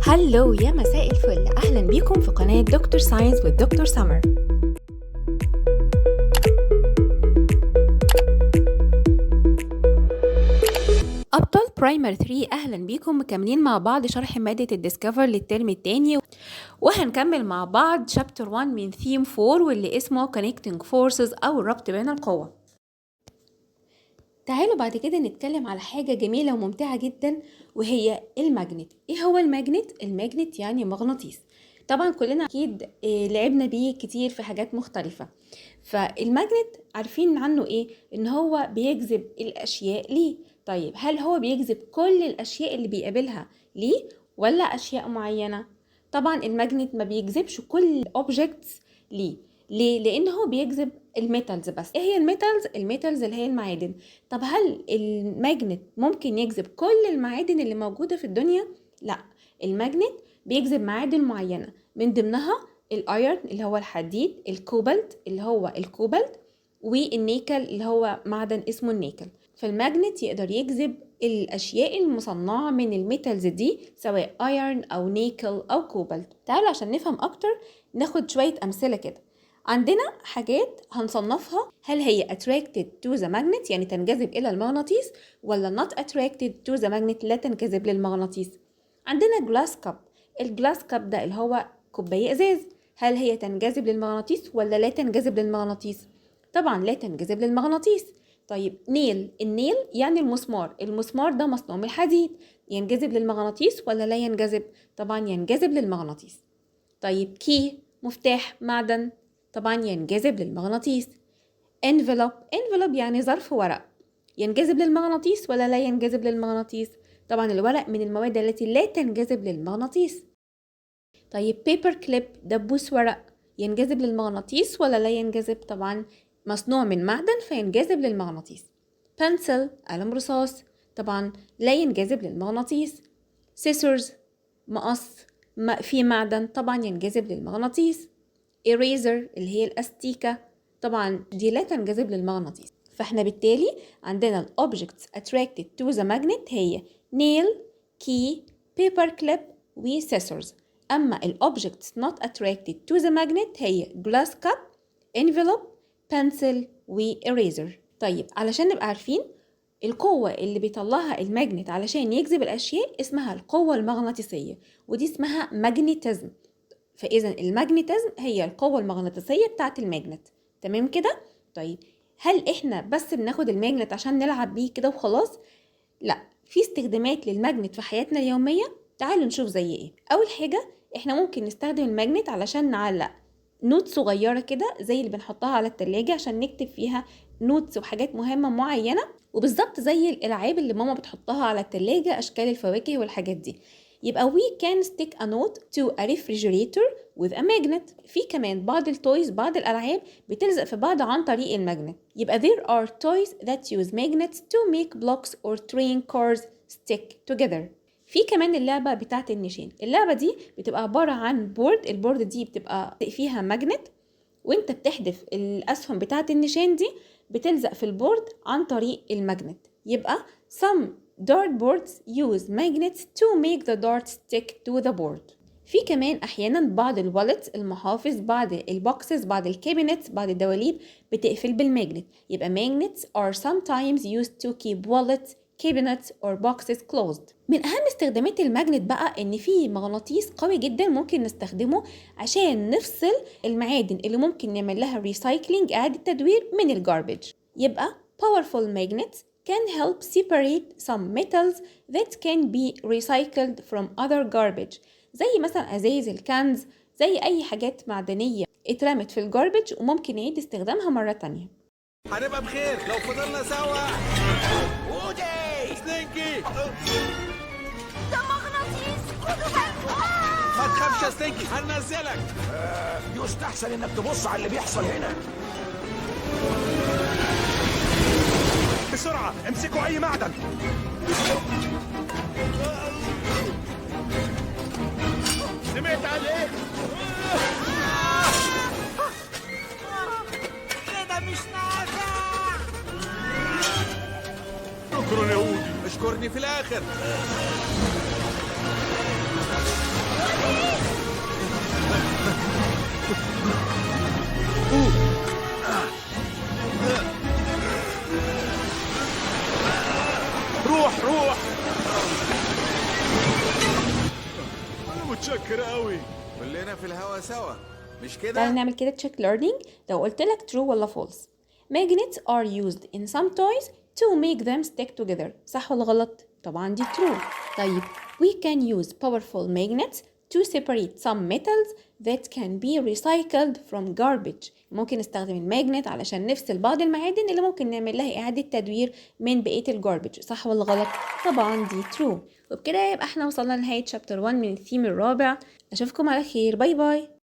هلو يا مساء الفل، أهلا بيكم في قناة دكتور ساينس والدكتور سمر. أبطال برايمر 3 أهلا بيكم، مكملين مع بعض شرح مادة الديسكفر للترم الثاني، وهنكمل مع بعض شابتر 1 من ثيم 4 واللي اسمه Connecting Forces أو الربط بين القوى. تعالوا بعد كده نتكلم على حاجة جميلة وممتعة جدا وهي الماجنت. ايه هو الماجنت؟ الماجنت يعني مغناطيس. طبعا كلنا اكيد لعبنا بيه كتير في حاجات مختلفة. فالماجنت عارفين عنه ايه؟ ان هو بيجذب الاشياء ليه. طيب هل هو بيجذب كل الاشياء اللي بيقابلها ليه ولا اشياء معينة؟ طبعا الماجنت ما بيجذبش كل objects ليه. ليه؟ لان هو بيجذب الميتالز بس. ايه هي الميتالز؟ الميتالز اللي هي المعادن. طب هل الماجنت ممكن يجذب كل المعادن اللي موجودة في الدنيا؟ لا، الماجنت بيجذب معادن معينة، من ضمنها الايرن اللي هو الحديد، الكوبالت اللي هو الكوبالت، والنيكل اللي هو معدن اسمه النيكل. فالماجنت يقدر يجذب الاشياء المصنعة من الميتالز دي، سواء ايرن او نيكل او كوبالت. تعالوا عشان نفهم اكتر ناخد شوية امثلة كده. عندنا حاجات هنصنفها هل هي attracted to the magnet يعني تنجذب إلى المغناطيس، ولا not attracted to the magnet لا تنجذب للمغناطيس. عندنا glass cup. الجلاس كاب ده اللي هو كوباية إزاز، هل هي تنجذب للمغناطيس ولا لا تنجذب للمغناطيس؟ طبعا لا تنجذب للمغناطيس. طيب نيل، النيل يعني المسمار. المسمار ده مصنوع من الحديد، ينجذب للمغناطيس ولا لا ينجذب؟ طبعا ينجذب للمغناطيس. طيب كي، مفتاح معدن، طبعا ينجذب للمغناطيس. envelope يعني ظرف ورق، ينجذب للمغناطيس ولا لا ينجذب للمغناطيس؟ طبعا الورق من المواد التي لا تنجذب للمغناطيس. طيب paper clip، دبوس ورق، ينجذب للمغناطيس ولا لا ينجذب؟ طبعا مصنوع من معدن فينجذب للمغناطيس. pencil، قلم رصاص، طبعا لا ينجذب للمغناطيس. scissors، مقص في معدن، طبعا ينجذب للمغناطيس. eraser اللي هي الأستيكة، طبعا دي لا تنجذب للمغناطيس. فاحنا بالتالي عندنا ال objects attracted to the magnet هي nail، key، paper clip و scissors. أما ال objects not attracted to the magnet هي glass cup، envelope، pencil و eraser. طيب علشان نبقى عارفين القوة اللي بيطلعها الماجنت علشان يجذب الأشياء اسمها القوة المغناطيسية، ودي اسمها ماجنتيزم. فإذا الماجنتيزم هي القوة المغناطيسية بتاعت الماجنت. تمام كده؟ طيب هل إحنا بس بناخد الماجنت عشان نلعب بيه كده وخلاص؟ لا، في استخدامات للماجنت في حياتنا اليومية. تعالوا نشوف زي إيه. أول حاجة إحنا ممكن نستخدم الماجنت علشان نعلق نوت صغيرة كده زي اللي بنحطها على التلاجة عشان نكتب فيها نوتس وحاجات مهمة معينة، وبالظبط زي الألعاب اللي ماما بتحطها على التلاجة، أشكال الفواكه والحاجات دي. يبقى we can stick a note to a refrigerator with a magnet. في كمان بعض التويز، بعض الألعاب بتلزق في بعض عن طريق الماجنت. يبقى there are toys that use magnets to make blocks or train cars stick together. في كمان اللعبة بتاعت النشان. اللعبة دي بتبقى عبارة عن بورد، البورد دي بتبقى فيها ماجنت، وانت بتحدف الأسهم بتاعت النشان دي بتلزق في البورد عن طريق الماجنت. يبقى some dartboards use magnets to make the dart stick to the board. في كمان أحيانا بعض الوالتس، المحافظ، بعض البوكسز، بعض الكابينتس، بعض الدواليب بتقفل بالماجنت. يبقى magnets are sometimes used to keep wallets, cabinets or boxes closed. من أهم استخدامات الماجنت بقى إن في مغناطيس قوي جدا ممكن نستخدمه عشان نفصل المعادن اللي ممكن نعمل لها recycling، إعادة تدوير، من الجاربج. يبقى powerful magnets can help separate some metals that can be recycled from other garbage. زي مثلا أزايز الكنز، زي أي حاجات معدنية اترمت في الجاربج وممكن يعيد استخدامها مرة تانية. هنبقى بخير لو فضلنا سوا. وودي سلينكي، ده مغناطيس، خدوا بالكم. ما تخافش يا سلينكي، هننزلك. يستحسن انك تبص على اللي بيحصل هنا. بسرعة امسكوا أي معدن. سمعت عليه؟ كده مش نافع. شكرا يا ودي. اشكرني في الآخر. روح روح. انا متشكر قوي. كلنا في الهوا سوا مش تعالى كده؟ نعمل كده check learning. لو قلت لك true ولا false. Magnets are used in some toys to make them stick together. صح ولا غلط؟ طبعا دي true. طيب we can use powerful magnets to separate some metals that can be recycled from garbage. ممكن نستخدم الماجنت علشان نفصل بعض المعادن اللي ممكن نعمل لها إعادة تدوير من بقية الجاربج. صح ولا غلط؟ طبعا دي true. وبكده يبقى احنا وصلنا لنهاية chapter 1 من الثيم الرابع. أشوفكم على خير. باي باي.